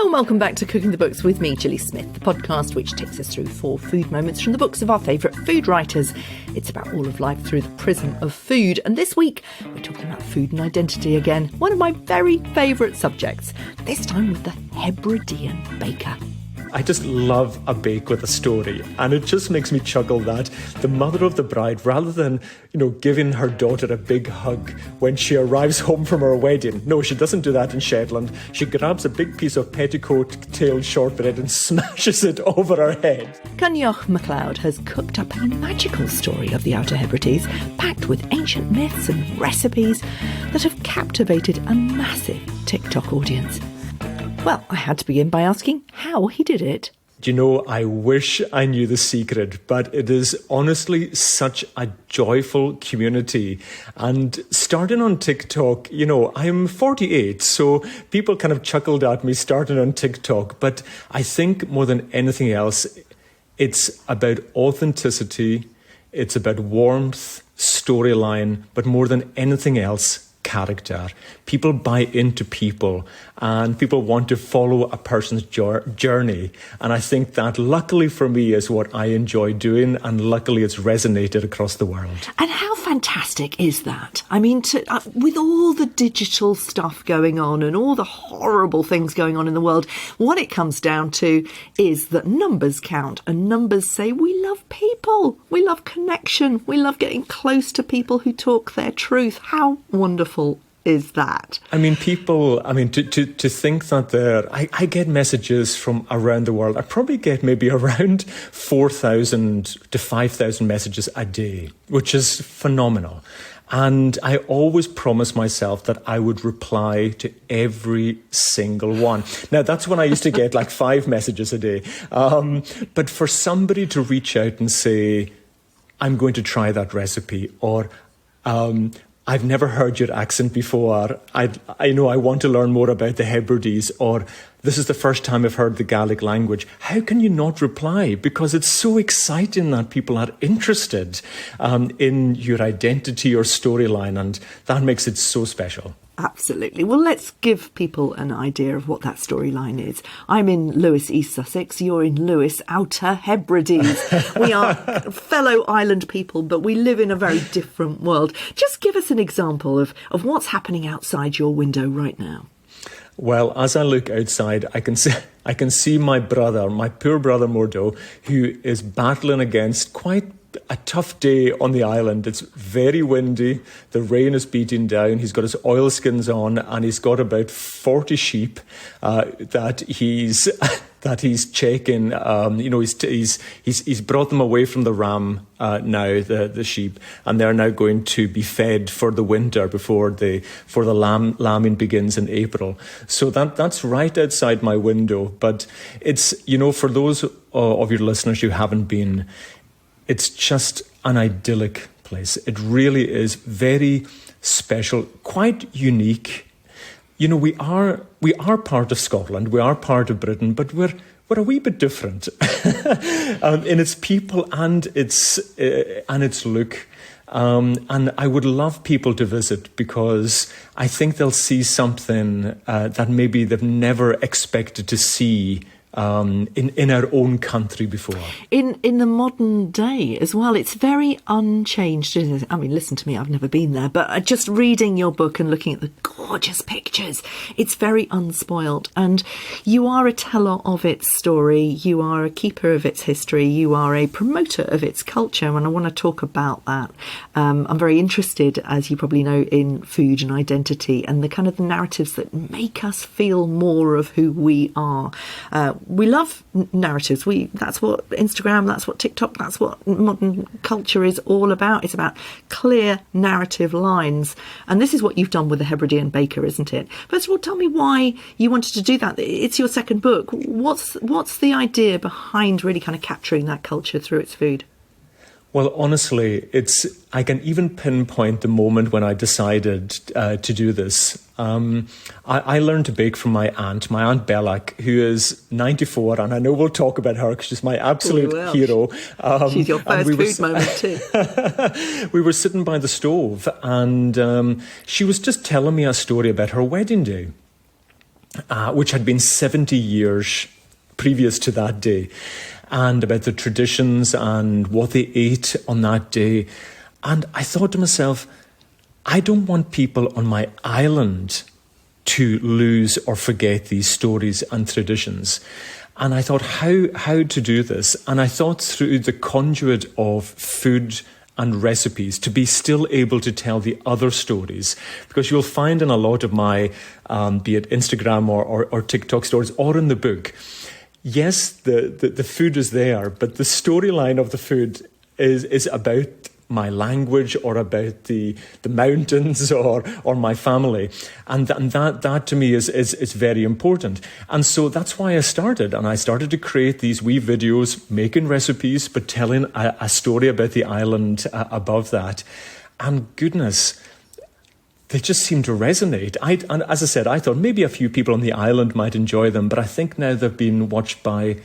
and welcome back to Cooking the Books with me, Gilly Smith, the podcast which takes us through 4 food moments from the books of our favourite food writers. It's about all of life through the prism of food, and this week we're talking about food and identity again, one of my very favourite subjects, this time with the Hebridean Baker. I just love a bake with a story, and it just makes me chuckle that the mother of the bride, rather than, giving her daughter a big hug when she arrives home from her wedding, no, she doesn't do that in Shetland. She grabs a big piece of petticoat-tailed shortbread and smashes it over her head. Coinneach Macleod has cooked up a magical story of the Outer Hebrides, packed with ancient myths and recipes that have captivated a massive TikTok audience. Well, I had to begin by asking how he did it. I wish I knew the secret, but it is honestly such a joyful community. And starting on TikTok, I'm 48, so people kind of chuckled at me starting on TikTok. But I think more than anything else, it's about authenticity, it's about warmth, storyline, but more than anything else, character. People buy into people, and people want to follow a person's journey. And I think that, luckily for me, is what I enjoy doing, and luckily it's resonated across the world. And how fantastic is that? I mean, with all the digital stuff going on and all the horrible things going on in the world, what it comes down to is that numbers count, and numbers say we love people, we love connection, we love getting close to people who talk their truth. How wonderful is that? I mean, people, to think that I get messages from around the world. I probably get maybe around 4,000 to 5,000 messages a day, which is phenomenal. And I always promise myself that I would reply to every single one. Now, that's when I used to get like 5 messages a day. But for somebody to reach out and say, I'm going to try that recipe, or I've never heard your accent before. I want to learn more about the Hebrides, or this is the first time I've heard the Gaelic language. How can you not reply? Because it's so exciting that people are interested in your identity or storyline, and that makes it so special. Absolutely. Well, let's give people an idea of what that storyline is. I'm in Lewis, East Sussex. You're in Lewis, Outer Hebrides. We are fellow island people, but we live in a very different world. Just give us an example of what's happening outside your window right now. Well, as I look outside, I can see my poor brother Mordo, who is battling against quite a tough day on the island. It's very windy. The rain is beating down. He's got his oilskins on, and he's got about 40 sheep that he's checking. He's brought them away from the ram now, the sheep, and they're now going to be fed for the winter before the lambing begins in April. So that's right outside my window. But it's for those of your listeners who haven't been, it's just an idyllic place. It really is very special, quite unique. We are part of Scotland, we are part of Britain, but we're a wee bit different in its people and its look. And I would love people to visit, because I think they'll see something that maybe they've never expected to see in our own country before. In the modern day as well, it's very unchanged, isn't it? I mean, listen to me, I've never been there, but just reading your book and looking at the gorgeous pictures, it's very unspoilt. And you are a teller of its story, you are a keeper of its history, you are a promoter of its culture, and I want to talk about that. I'm very interested, as you probably know, in food and identity and the kind of the narratives that make us feel more of who we are. We love narratives. That's what Instagram, that's what TikTok, that's what modern culture is all about. It's about clear narrative lines. And this is what you've done with the Hebridean Baker, isn't it? First of all, tell me why you wanted to do that. It's your second book. What's the idea behind really kind of capturing that culture through its food? Well, honestly, I can even pinpoint the moment when I decided to do this. I learned to bake from my aunt Bella, who is 94, and I know we'll talk about her because she's my absolute hero. She's your first food moment too. We were sitting by the stove, and she was just telling me a story about her wedding day. which had been 70 years previous to that day, and about the traditions and what they ate on that day. And I thought to myself, I don't want people on my island to lose or forget these stories and traditions. And I thought, how to do this? And I thought through the conduit of food and recipes to be still able to tell the other stories. Because you'll find in a lot of my, be it Instagram or TikTok stories or in the book, yes, the food is there, but the storyline of the food is about my language or about the mountains or my family. And that to me is very important. And so that's why I started. And I started to create these wee videos, making recipes, but telling a story about the island above that. And goodness, they just seem to resonate. And as I said, I thought maybe a few people on the island might enjoy them, but I think now they've been watched by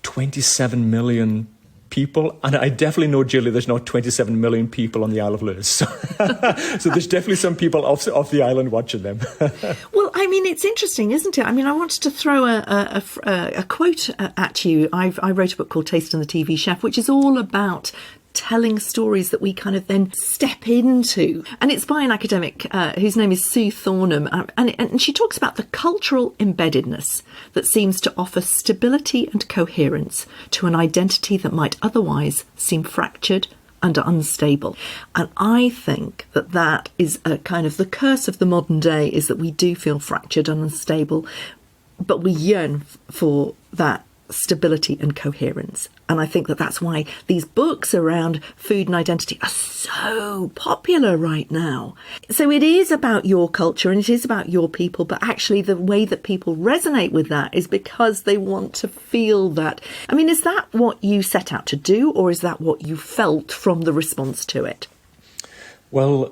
27 million people. And I definitely know, Gilly, there's not 27 million people on the Isle of Lewis. So there's definitely some people off the island watching them. Well, I mean, it's interesting, isn't it? I mean, I wanted to throw a quote at you. I wrote a book called Taste and the TV Chef, which is all about telling stories that we kind of then step into. And it's by an academic whose name is Sue Thornham. And she talks about the cultural embeddedness that seems to offer stability and coherence to an identity that might otherwise seem fractured and unstable. And I think that is a kind of the curse of the modern day, is that we do feel fractured and unstable, but we yearn for that stability and coherence. And I think that's why these books around food and identity are so popular right now. So it is about your culture and it is about your people, but actually the way that people resonate with that is because they want to feel that. I mean, is that what you set out to do, or is that what you felt from the response to it? Well,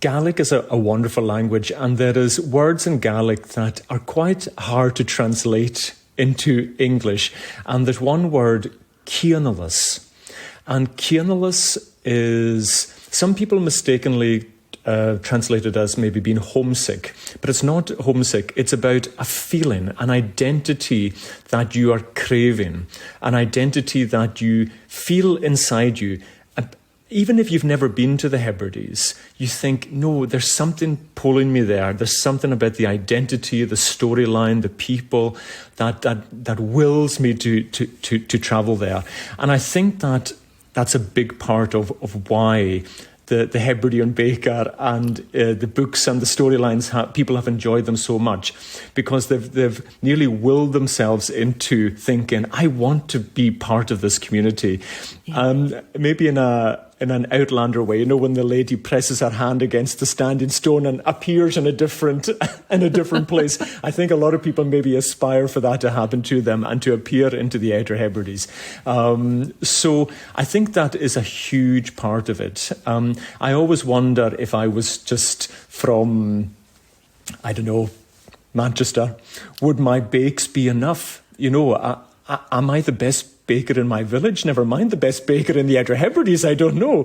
Gaelic is a wonderful language, and there is words in Gaelic that are quite hard to translate into English. And there's one word, Cianalus. And Cianalus is, some people mistakenly translate it as maybe being homesick, but it's not homesick. It's about a feeling, an identity that you are craving, an identity that you feel inside you. Even if you've never been to the Hebrides, you think, no, there's something pulling me there. There's something about the identity, the storyline, the people that wills me to travel there. And I think that's a big part of why the Hebridean Baker and the books and the storylines, people have enjoyed them so much, because they've nearly willed themselves into thinking, I want to be part of this community. Yeah. Maybe in an outlander way, you know, when the lady presses her hand against the standing stone and appears in a different place. I think a lot of people maybe aspire for that to happen to them and to appear into the Outer Hebrides. So I think that is a huge part of it. I always wonder if I was just from, I don't know, Manchester, would my bakes be enough? You know, am I the best baker in my village? Never mind the best baker in the Outer Hebrides, I don't know.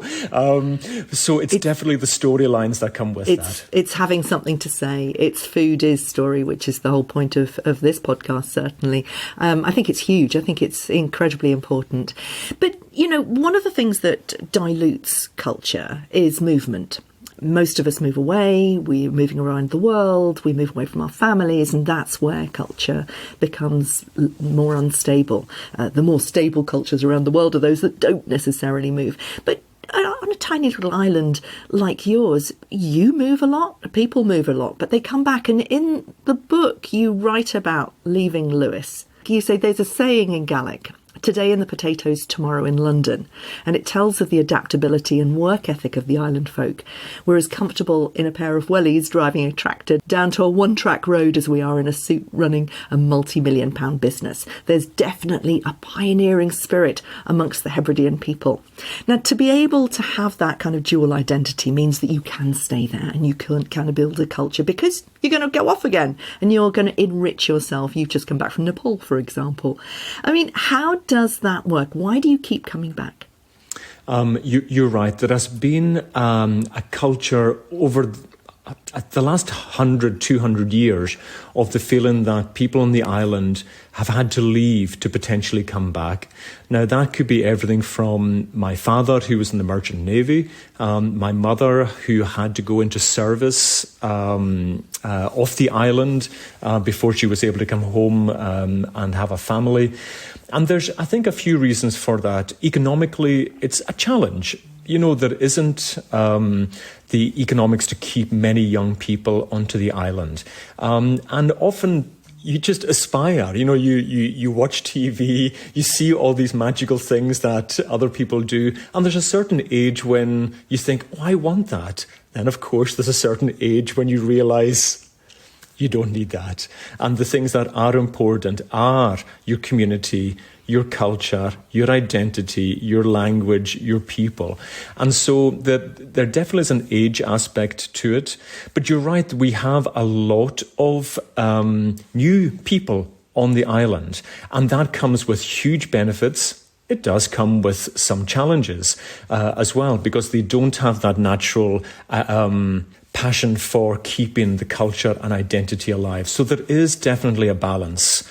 So it's definitely the storylines that come with that. It's having something to say. It's food is story, which is the whole point of this podcast, certainly. I think it's huge. I think it's incredibly important. But, you know, one of the things that dilutes culture is movement. Most of us move away, we're moving around the world, we move away from our families, and that's where culture becomes more unstable. The more stable cultures around the world are those that don't necessarily move. But on a tiny little island like yours, you move a lot, people move a lot, but they come back. And in the book, you write about leaving Lewis. You say there's a saying in Gaelic, today in the potatoes, tomorrow in London. And it tells of the adaptability and work ethic of the island folk. We're as comfortable in a pair of wellies driving a tractor down to a one-track road as we are in a suit running a multi-million-pound business. There's definitely a pioneering spirit amongst the Hebridean people. Now, to be able to have that kind of dual identity means that you can stay there and you can kind of build a culture, because you're going to go off again and you're going to enrich yourself. You've just come back from Nepal, for example. I mean, how does that work? Why do you keep coming back? You're right. There has been a culture over the last 100, 200 years of the feeling that people on the island have had to leave to potentially come back. Now, that could be everything from my father, who was in the Merchant Navy, my mother, who had to go into service off the island before she was able to come home and have a family. And there's, I think, a few reasons for that. Economically, it's a challenge. There isn't the economics to keep many young people onto the island. And often you just aspire, you watch TV, you see all these magical things that other people do. And there's a certain age when you think, oh, I want that. Then, of course, there's a certain age when you realize you don't need that. And the things that are important are your community, your culture, your identity, your language, your people. And so there definitely is an age aspect to it. But you're right, we have a lot of new people on the island. And that comes with huge benefits. It does come with some challenges as well, because they don't have that natural passion for keeping the culture and identity alive. So there is definitely a balance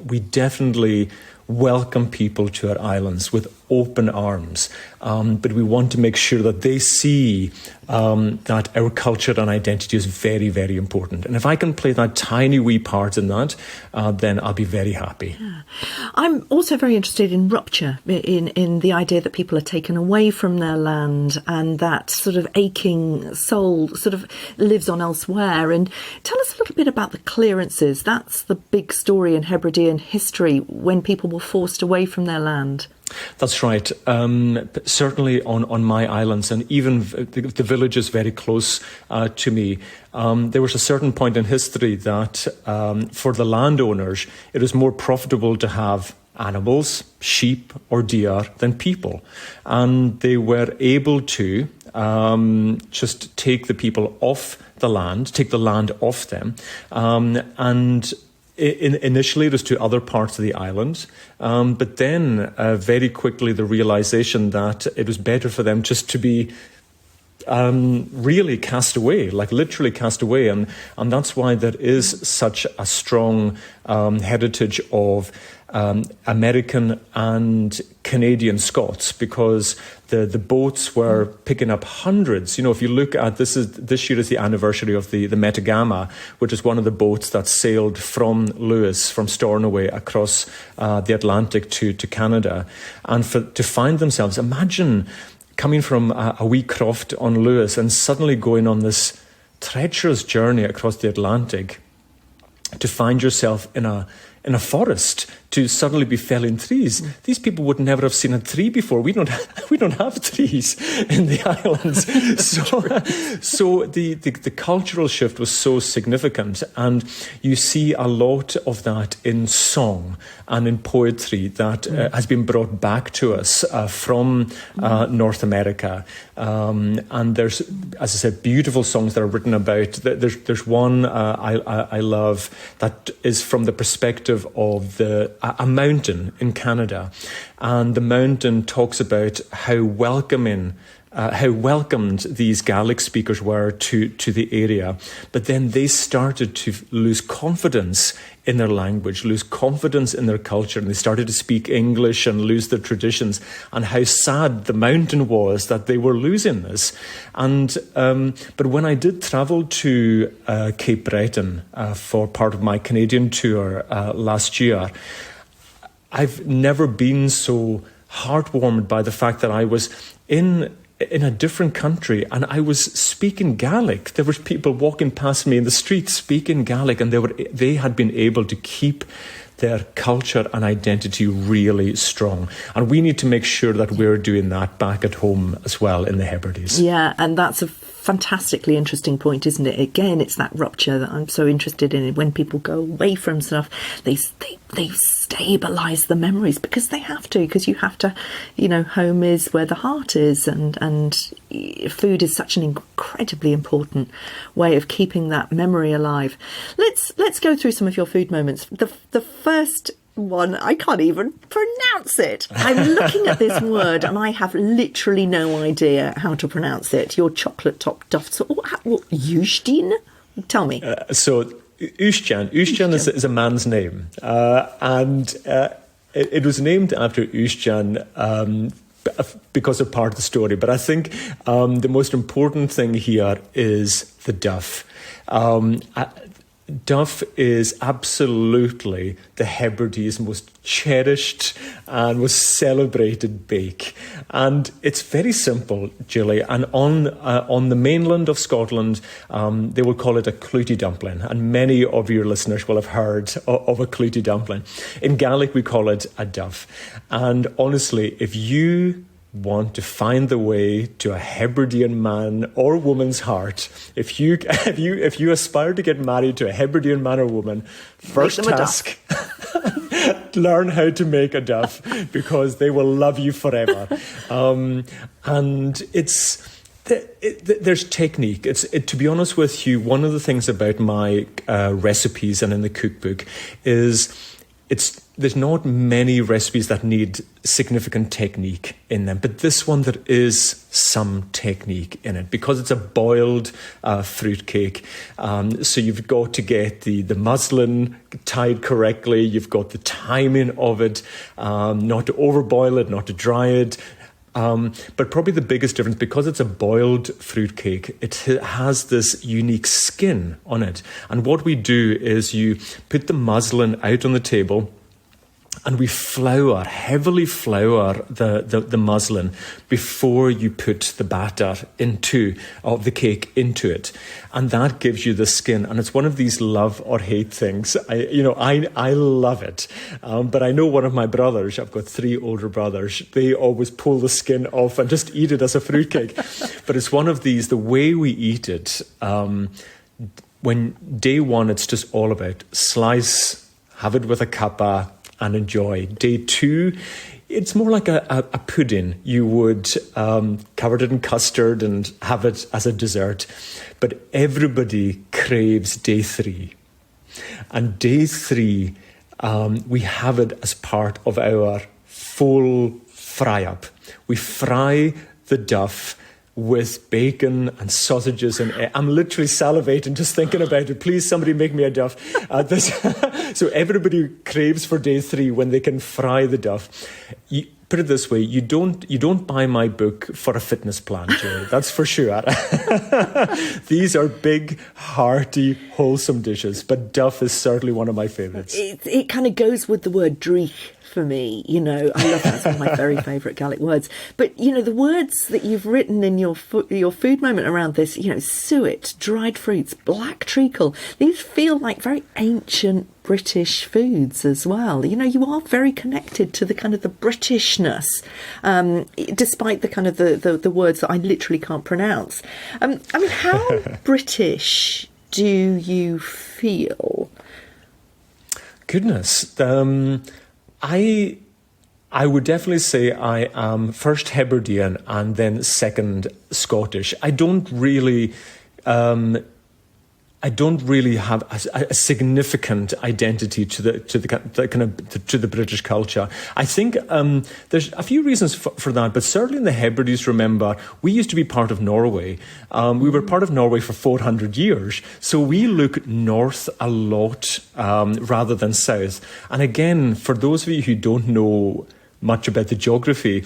we definitely welcome people to our islands with open arms. But we want to make sure that they see that our culture and identity is very, very important. And if I can play that tiny wee part in that, then I'll be very happy. Yeah. I'm also very interested in rupture, in the idea that people are taken away from their land and that sort of aching soul sort of lives on elsewhere. And tell us a little bit about the clearances. That's the big story in Hebridean history, when people were forced away from their land. That's right. Certainly on my islands, and even the villages very close to me, there was a certain point in history that for the landowners, it was more profitable to have animals, sheep or deer, than people. And they were able to just take the people off the land, take the land off them, and initially, it was to other parts of the island, but then very quickly the realization that it was better for them just to be really cast away, like literally cast away. And that's why there is such a strong heritage of American and Canadian Scots, because the boats were picking up hundreds. If you look at this year is the anniversary of the Metagama, which is one of the boats that sailed from Lewis, from Stornoway, across the Atlantic to Canada. And to find themselves, imagine coming from a wee croft on Lewis and suddenly going on this treacherous journey across the Atlantic to find yourself in a forest, to suddenly be felling trees. These people would never have seen a tree before. We don't have trees in the islands. So the cultural shift was so significant, and you see a lot of that in song and in poetry that has been brought back to us from North America. And there's, as I said, beautiful songs that are written about. There's one I love that is from the perspective of a mountain in Canada, and the mountain talks about how welcomed these Gaelic speakers were to the area, but then they started to lose confidence in their language, lose confidence in their culture, and they started to speak English and lose their traditions, and how sad the mountain was that they were losing this. And but when I did travel to Cape Breton for part of my Canadian tour last year, I've never been so heartwarmed by the fact that I was in a different country and I was speaking Gaelic. There was people walking past me in the street speaking Gaelic, and they had been able to keep their culture and identity really strong. And we need to make sure that we're doing that back at home as well in the Hebrides. Yeah, and that's a fantastically interesting point, isn't it? Again, it's that rupture that I'm so interested in. When people go away from stuff, they stabilise the memories, because they have to, because you have to, home is where the heart is, and food is such an incredibly important way of keeping that memory alive. Let's go through some of your food moments. The first one, I can't even pronounce it. I'm looking at this word and I have literally no idea how to pronounce it. Your chocolate top duff. So, Ushtin? Tell me. Ushjan is a man's name. And it was named after Ushjan because of part of the story. But I think the most important thing here is the duff. Duff is absolutely the Hebrides' most cherished and most celebrated bake. And it's very simple, Gilly. And on the mainland of Scotland, they will call it a clootie dumpling. And many of your listeners will have heard of a clootie dumpling. In Gaelic, we call it a duff. And honestly, if you want to find the way to a Hebridean man or woman's heart, if you aspire to get married to a Hebridean man or woman, first task, learn how to make a duff, because they will love you forever. And there's technique. To be honest with you, one of the things about my recipes and in the cookbook is there's not many recipes that need significant technique in them, but this one there is some technique in it because it's a boiled fruit cake. So you've got to get the muslin tied correctly. You've got the timing of it, not to overboil it, not to dry it. But probably the biggest difference, because it's a boiled fruit cake, it has this unique skin on it. And what we do is you put the muslin out on the table, and we heavily flour the muslin before you put the batter of the cake into it. And that gives you the skin. And it's one of these love or hate things. I love it. But I know one of my brothers, I've got 3 older brothers, they always pull the skin off and just eat it as a fruitcake. But it's one of these, the way we eat it, when day one, it's just all about slice, have it with a cuppa, and enjoy. Day 2, it's more like a pudding. You would cover it in custard and have it as a dessert. But everybody craves day 3. And day 3, we have it as part of our full fry-up. We fry the duff with bacon and sausages and I'm literally salivating just thinking about it. Please, somebody make me a duff. So everybody craves for day 3 when they can fry the duff. Put it this way: you don't buy my book for a fitness plan, Jerry. That's for sure. These are big, hearty, wholesome dishes, but duff is certainly one of my favourites. It kind of goes with the word dreich for me. I love that. It's one of my very favourite Gaelic words. But the words that you've written in your food moment around this, suet, dried fruits, black treacle. These feel like very ancient British foods as well. You are very connected to the kind of the Britishness, despite the kind of the words that I literally can't pronounce. How British do you feel? Goodness, I would definitely say I am first Hebridean and then second Scottish. I don't really have a significant identity to the British culture. I think there's a few reasons for that, but certainly in the Hebrides, remember, we used to be part of Norway. We were part of Norway for 400 years, so we look north a lot rather than south. And again, for those of you who don't know much about the geography,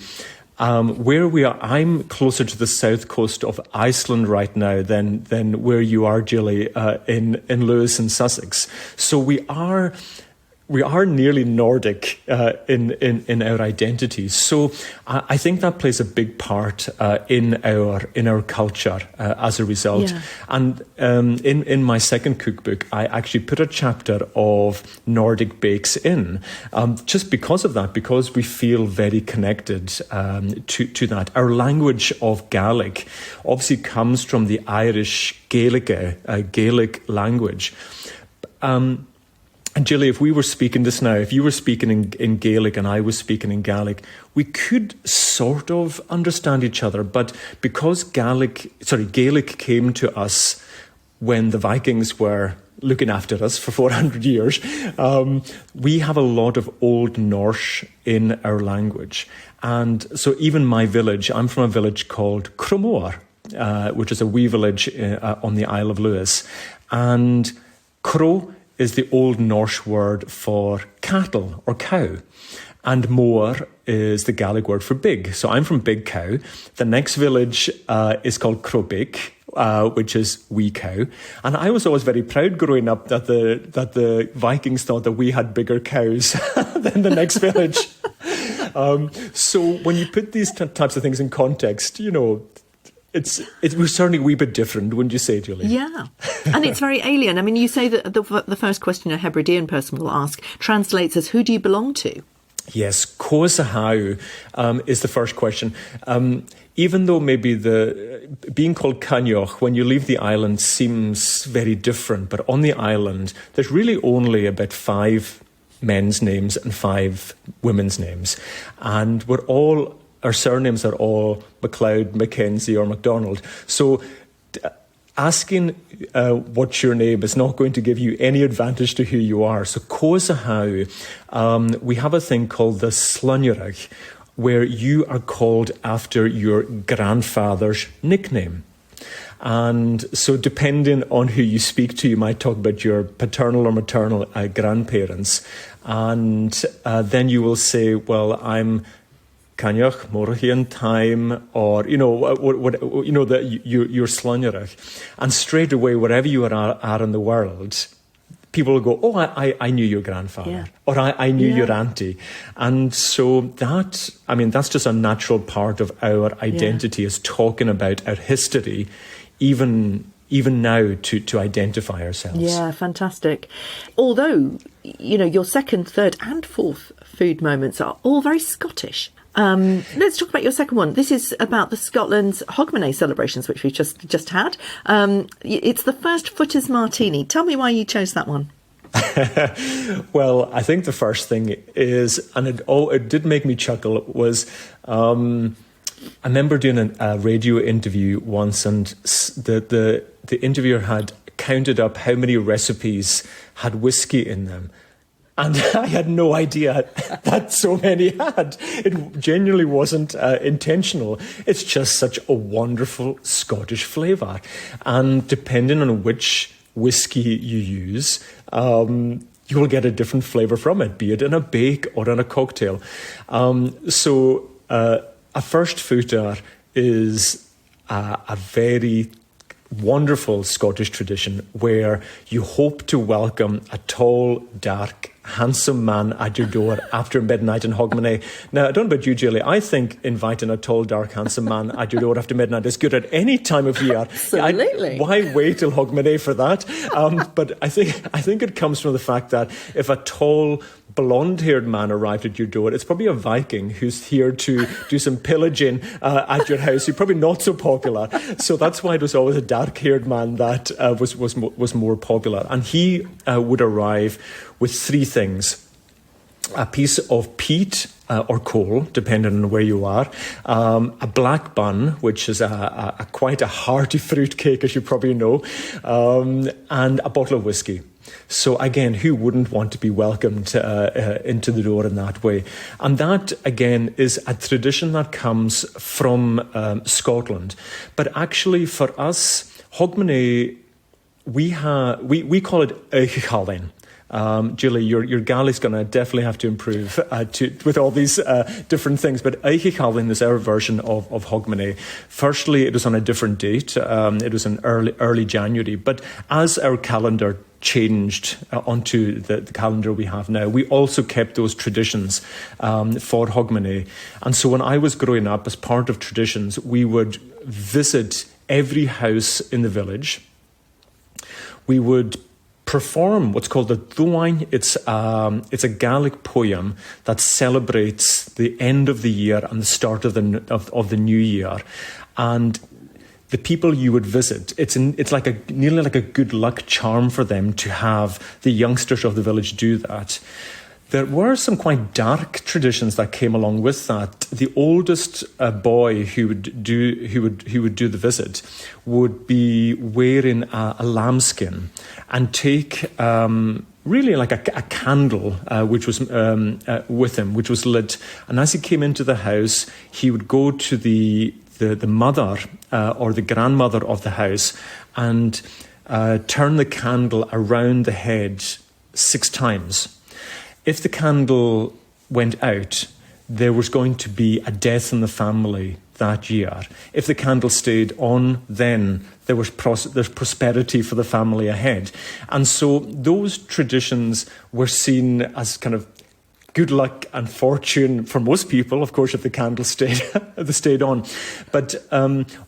where we are, I'm closer to the south coast of Iceland right now than where you are, Gilly, in Lewis and Sussex. So we are nearly Nordic in our identity. So I think that plays a big part in our culture as a result. Yeah. And in my second cookbook, I actually put a chapter of Nordic bakes in, just because of that, because we feel very connected to that. Our language of Gaelic obviously comes from the Irish Gaelic language. And Gilly, if we were speaking just now, if you were speaking in Gaelic and I was speaking in Gaelic, we could sort of understand each other. But because Gaelic came to us when the Vikings were looking after us for 400 years, we have a lot of Old Norse in our language. And so even my village, I'm from a village called Cromor, which is a wee village on the Isle of Lewis. And Cro is the Old Norse word for cattle or cow. And Moor is the Gaelic word for big. So I'm from Big Cow. The next village is called Crobig, which is wee cow. And I was always very proud growing up that the Vikings thought that we had bigger cows than the next village. So when you put these types of things in context, you know, it was certainly a wee bit different, wouldn't you say, Julie? Yeah, and it's very alien. I mean, you say that the first question a Hebridean person will ask translates as, who do you belong to? Yes, Kosa is the first question. Even though maybe being called Coinneach when you leave the island seems very different, but on the island, there's really only about 5 men's names and 5 women's names. And our surnames are all MacLeod, Mackenzie or MacDonald. So asking what's your name is not going to give you any advantage to who you are. So Kosa we have a thing called the Slunnerich, where you are called after your grandfather's nickname. And so depending on who you speak to, you might talk about your paternal or maternal grandparents. And then you will say, well, I'm Coinneach, Morhian time, or, you know, what you know, your Slunnerich. And straight away, wherever you are in the world, people will go, oh, I knew your grandfather, or I knew your auntie. And so that's just a natural part of our identity, is talking about our history, even now to identify ourselves. Yeah, fantastic. Although, you know, your second, third and fourth food moments are all very Scottish. Let's talk about your second one. This is about the Scotland's Hogmanay celebrations, which we've just had. It's the first Footers Martini. Tell me why you chose that one. Well, I think the first thing is, and it did make me chuckle, was I remember doing a radio interview once, and the interviewer had counted up how many recipes had whiskey in them. And I had no idea that so many had. It genuinely wasn't intentional. It's just such a wonderful Scottish flavour. And depending on which whiskey you use, you will get a different flavour from it, be it in a bake or in a cocktail. So a first footer is a very wonderful Scottish tradition where you hope to welcome a tall, dark, handsome man at your door after midnight in Hogmanay. Now, I don't know about you, Gilly. I think inviting a tall, dark, handsome man at your door after midnight is good at any time of year. Absolutely. Why wait till Hogmanay for that? But I think it comes from the fact that if a tall, blonde-haired man arrived at your door, it's probably a Viking who's here to do some pillaging at your house. You're probably not so popular. So that's why it was always a dark-haired man that was more popular. And he would arrive with 3 things: a piece of peat or coal, depending on where you are, a black bun, which is quite a hearty fruit cake, as you probably know, and a bottle of whiskey. So again, who wouldn't want to be welcomed into the door in that way? And that, again, is a tradition that comes from Scotland. But actually, for us, Hogmanay, we call it Eichichalin. Gilly, your Gaelic's going to definitely have to improve with all these different things. But Eichichalin is our version of Hogmanay. Firstly, it was on a different date. It was in early January. But as our calendar changed onto the calendar we have now, we also kept those traditions for Hogmanay. And so when I was growing up, as part of traditions, we would visit every house in the village. We would perform what's called the Dúin. It's a Gaelic poem that celebrates the end of the year and the start of the new year. And the people you would visit, it's nearly like a good luck charm for them to have the youngsters of the village do that. There were some quite dark traditions that came along with that. The oldest boy who would do the visit would be wearing a lambskin and take really like a candle, which was with him, which was lit. And as he came into the house, he would go to the mother or the grandmother of the house and turn the candle around the head 6 times. If the candle went out, there was going to be a death in the family that year. If the candle stayed on, then there's prosperity for the family ahead. And so those traditions were seen as kind of good luck and fortune for most people, of course, if the candle stayed on. But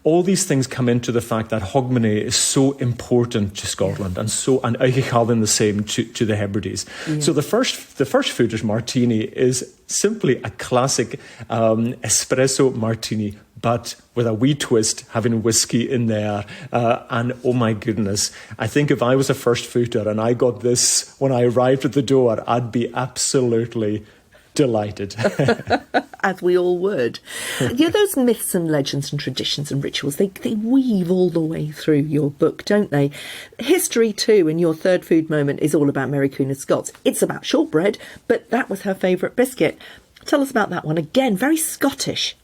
all these things come into the fact that hogmanay is so important to Scotland, and Eichichallen the same to the Hebrides. Yeah. So the first fooders martini is simply a classic espresso martini, but with a wee twist, having whiskey in there. And oh my goodness, I think if I was a first footer and I got this when I arrived at the door, I'd be absolutely delighted. As we all would. Those myths and legends and traditions and rituals, they weave all the way through your book, don't they? History, too, in your third food moment is all about Mary Queen of Scots. It's about shortbread, but that was her favourite biscuit. Tell us about that one. Again, very Scottish.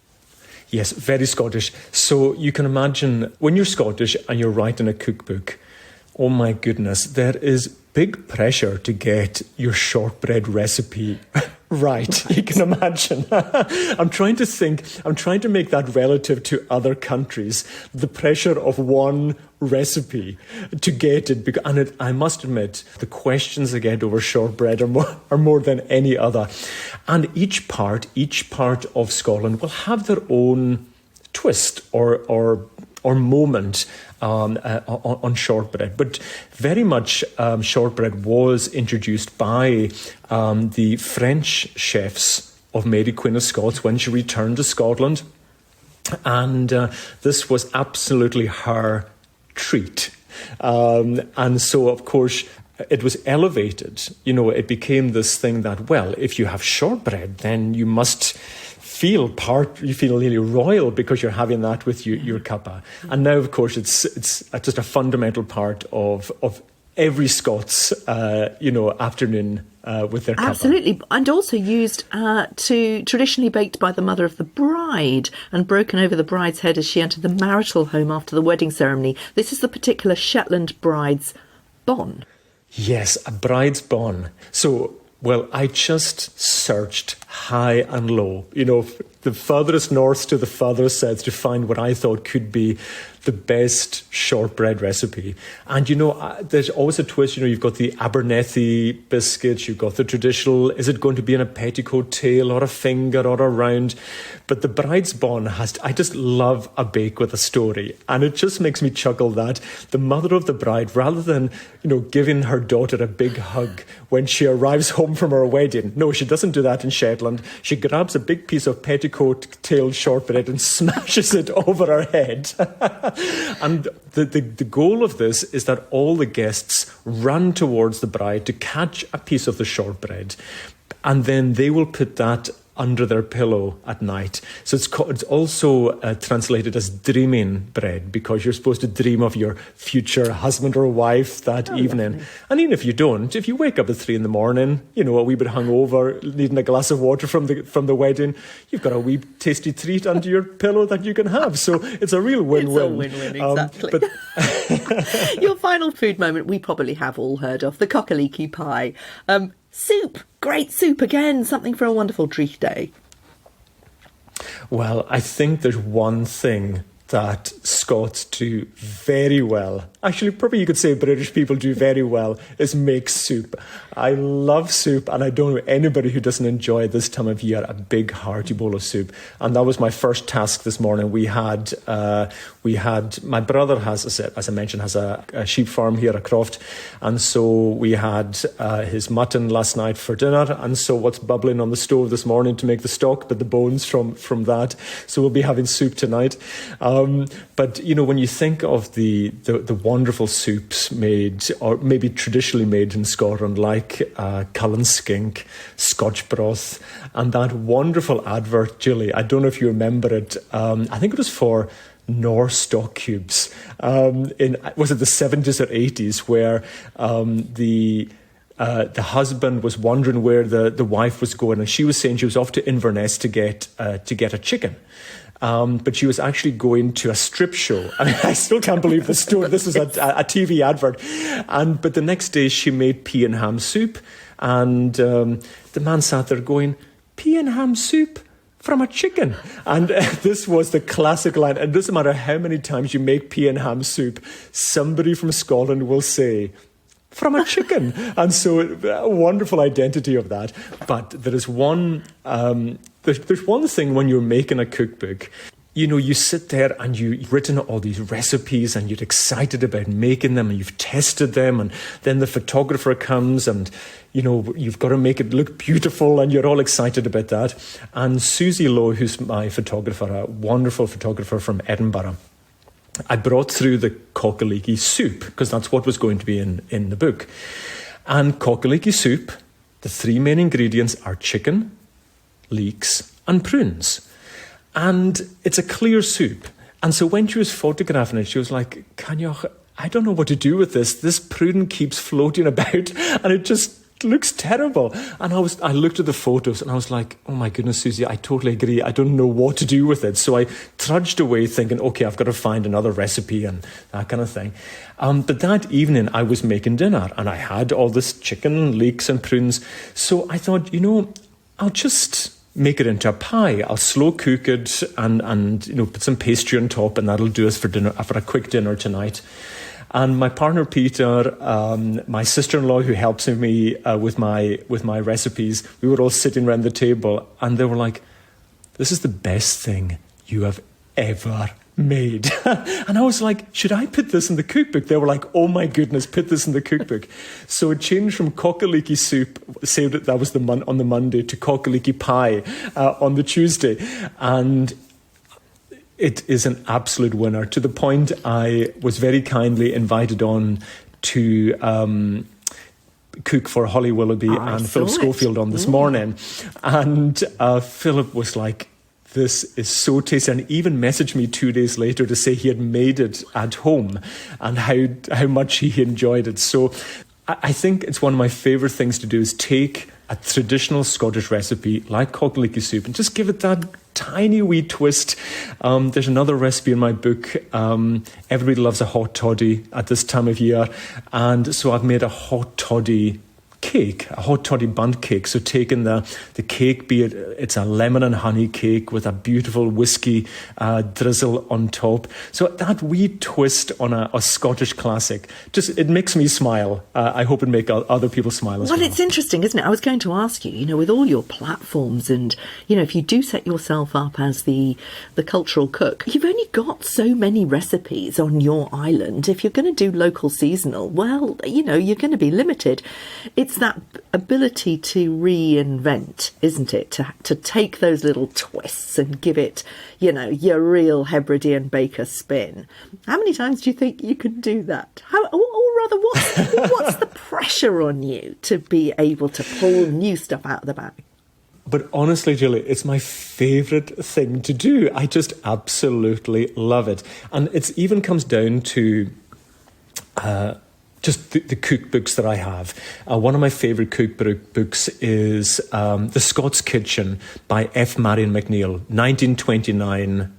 Yes, very Scottish. So you can imagine when you're Scottish and you're writing a cookbook, oh my goodness, there is big pressure to get your shortbread recipe right. You can imagine. I'm trying to make that relative to other countries, the pressure of one recipe to get it. And I must admit, the questions I get over shortbread are more than any other. And each part of Scotland will have their own twist or moment on shortbread. But very much shortbread was introduced by the French chefs of Mary Queen of Scots when she returned to Scotland. And this was absolutely her treat. And so, of course, it was elevated. It became this thing that, well, if you have shortbread, then you must feel really royal because you're having that with your cuppa. And now, of course, it's just a fundamental part of every Scots, afternoon with their cuppa. Absolutely, and also used to traditionally baked by the mother of the bride and broken over the bride's head as she entered the marital home after the wedding ceremony. This is the particular Shetland bride's bon. Yes, a bride's bon. So, well, I just searched high and low, the furthest north to the furthest south to find what I thought could be the best shortbread recipe. And, there's always a twist. You've got the Abernethy biscuits, you've got the traditional, is it going to be in a petticoat tail or a finger or a round? But the bride's bon I just love a bake with a story. And it just makes me chuckle that the mother of the bride, rather than, giving her daughter a big hug when she arrives home from her wedding, no, she doesn't do that in Shetland. She grabs a big piece of petticoat-tailed shortbread and smashes it over her head. And the goal of this is that all the guests run towards the bride to catch a piece of the shortbread, and then they will put that under their pillow at night. So it's also translated as dreaming bread, because you're supposed to dream of your future husband or wife that evening. Lovely. And even if you don't, if you wake up at 3 a.m, a wee bit hungover, needing a glass of water from the wedding, you've got a wee tasty treat under your pillow that you can have. So it's a real win-win. It's a win-win, exactly. Your final food moment we probably have all heard of, the cockaleekie pie. Soup, great soup again, something for a wonderful treat day. Well, I think there's one thing that Scots do very well, actually probably you could say British people do very well, is make soup. I love soup, and I don't know anybody who doesn't enjoy this time of year a big hearty bowl of soup. And that was my first task this morning. We had my brother has, as I mentioned, has a sheep farm here at Croft, and so we had his mutton last night for dinner, and so what's bubbling on the stove this morning to make the stock, but the bones from that. So we'll be having soup tonight. But when you think of the wonderful soups made, or maybe traditionally made in Scotland, like Cullen skink, Scotch broth, and that wonderful advert, Gilly, I don't know if you remember it, I think it was for Knorr stock cubes, was it the 70s or 80s, where the husband was wondering where the wife was going, and she was saying she was off to Inverness to get a chicken. But she was actually going to a strip show. I mean, I still can't believe this story. This is a TV advert. But the next day she made pea and ham soup. And the man sat there going, pea and ham soup from a chicken. And this was the classic line. And it doesn't matter how many times you make pea and ham soup, somebody from Scotland will say, from a chicken. And so a wonderful identity of that. But there is one... There's one thing when you're making a cookbook, you sit there and you've written all these recipes and you're excited about making them and you've tested them, and then the photographer comes and, you've got to make it look beautiful and you're all excited about that. And Susie Lowe, who's my photographer, a wonderful photographer from Edinburgh, I brought through the cockaliki soup because that's what was going to be in the book. And cockaliki soup, the three main ingredients are chicken, leeks and prunes, and it's a clear soup. And so when she was photographing it, she was like, Coinneach, I don't know what to do with this prune keeps floating about and it just looks terrible. And I looked at the photos and I was like, oh my goodness, Susie, I totally agree, I don't know what to do with it. So I trudged away thinking, okay, I've got to find another recipe and that kind of thing. But that evening I was making dinner and I had all this chicken, leeks and prunes. So I thought, I'll just make it into a pie. I'll slow cook it and put some pastry on top, and that'll do us for dinner, for a quick dinner tonight. And my partner Peter, my sister-in-law who helps me with my recipes, we were all sitting around the table and they were like, this is the best thing you have ever made. And I was like, should I put this in the cookbook? They were like, oh my goodness, put this in the cookbook. So it changed from cockaliki soup, say that was on the Monday, to cockaliki pie on the Tuesday. And it is an absolute winner, to the point I was very kindly invited on to cook for Holly Willoughby and Philip Schofield on this morning. And Philip was like, this is so tasty, and even messaged me 2 days later to say he had made it at home and how much he enjoyed it. So I think it's one of my favourite things to do is take a traditional Scottish recipe like cockaliki soup and just give it that tiny wee twist. There's another recipe in my book. Everybody loves a hot toddy at this time of year, and so I've made a hot toddy cake, a hot toddy bundt cake. So taking the cake, be it's a lemon and honey cake with a beautiful whiskey drizzle on top. So that wee twist on a Scottish classic, it makes me smile. I hope it make other people smile as well. Well, it's interesting, isn't it? I was going to ask you, with all your platforms and, if you do set yourself up as the cultural cook, you've only got so many recipes on your island. If you're going to do local seasonal, well, you're going to be limited. It's that ability to reinvent, isn't it? To take those little twists and give it, your real Hebridean Baker spin. How many times do you think you could do that? Or rather, what's the pressure on you to be able to pull new stuff out of the bag? But honestly, Gilly, it's my favourite thing to do. I just absolutely love it. And it even comes down to just the cookbooks that I have. One of my favourite cookbooks is The Scots Kitchen by F. Marion McNeill. 1929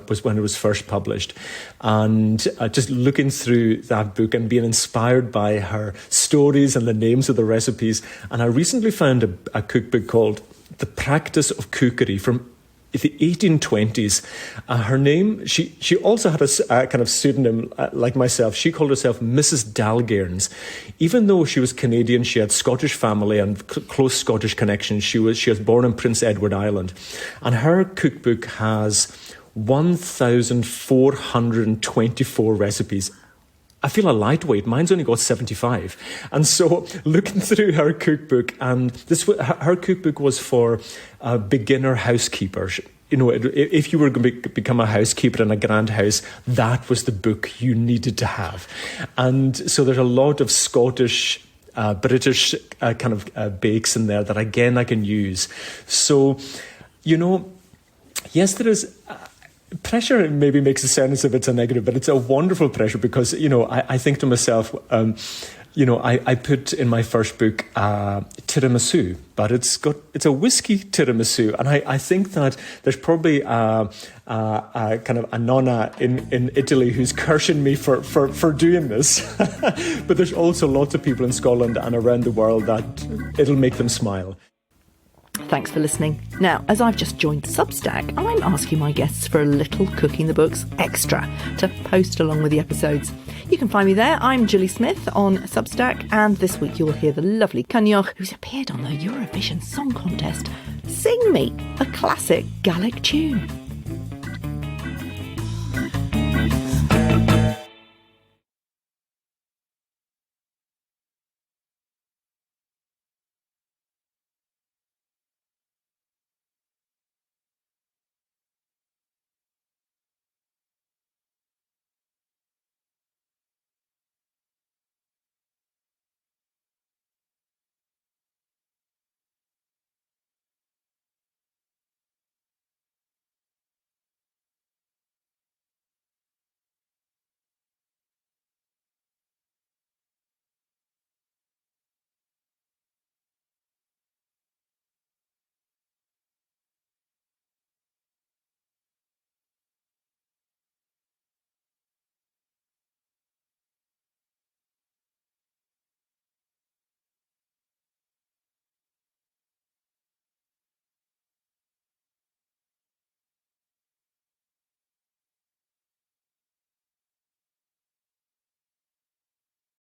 was when it was first published. And just looking through that book and being inspired by her stories and the names of the recipes. And I recently found a cookbook called The Practice of Cookery from the 1820s. Her name, she also had a kind of pseudonym like myself. She called herself Mrs. Dalgairns. Even though she was Canadian, she had Scottish family and close Scottish connections. She was born in Prince Edward Island. And her cookbook has 1,424 recipes. I feel a lightweight. Mine's only got 75. And so looking through her cookbook, and her cookbook was for beginner housekeepers. if you were going to become a housekeeper in a grand house, that was the book you needed to have. And so there's a lot of Scottish, British kind of bakes in there that, again, I can use. So, yes, there is... pressure maybe makes it sound as if it's a negative, but it's a wonderful pressure because, I think to myself, I put in my first book tiramisu, but it's a whiskey tiramisu. And I think that there's probably a kind of a nonna in Italy who's cursing me for doing this. But there's also lots of people in Scotland and around the world that it'll make them smile. Thanks for listening. Now, as I've just joined Substack, I'm asking my guests for a little Cooking the Books extra to post along with the episodes. You can find me there. I'm Gilly Smith on Substack, and this week you'll hear the lovely Coinneach, who's appeared on the Eurovision Song Contest, sing me a classic Gaelic tune.